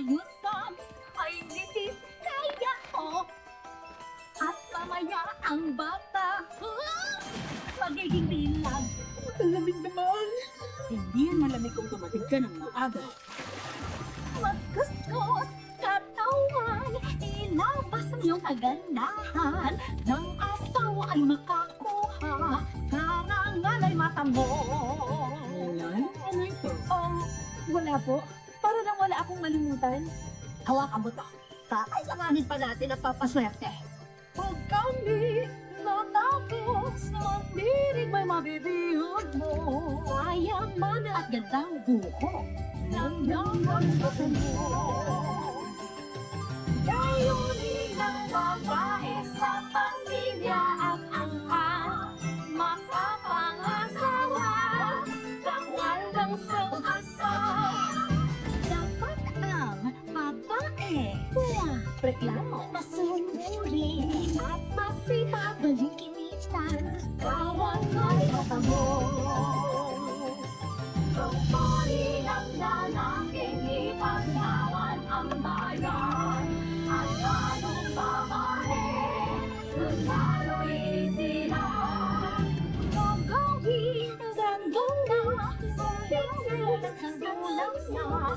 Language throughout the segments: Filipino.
ayusan ay misis kaya ko. At mamaya ang bata, magiging dilag. Ang lamig naman. Hindi yan malamig kung dumating ka ng maaga. Magkuskus, katawan, ilabas ang iyong kagandahan. Nang asawa ay makakuha, karangal ay mata mo. Ulan? Ano ito? Wala po. Para lang wala akong malimutan. Hawakan mo to. Kakailanganin pa natin ang papaswerte. Pag kami natapos, nandinig may mabibihag mo. Kayaman at gandang buho. Nangyaman ka mo. Gayunin ng babae sa pamilya at angkan. Makapangasawa, kangal ng sang-asal. Dapat ang babae reklamo, masunuri at masipag malikinitan. Karangal at amor. Kapari ng lalaking ipaglawan ang bayan. At anong babae, sundalo'y isilang. Gagawin, ganda, singsit, sulang sa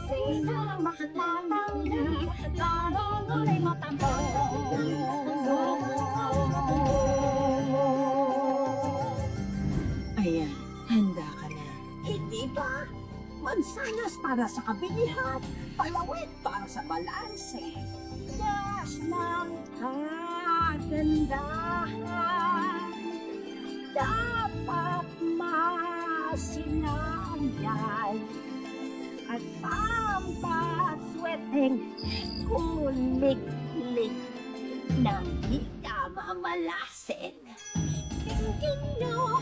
sisa, makatatanggi, larong ay matangkong. Ayan, handa ka na. Hindi ba? Mansanas para sa kabilihan, palawit para sa balanse. Gas ng kagandahan, dapat masinayan. At pampasweteng kulik-lik nang di ka mamalasin. Tingin nyo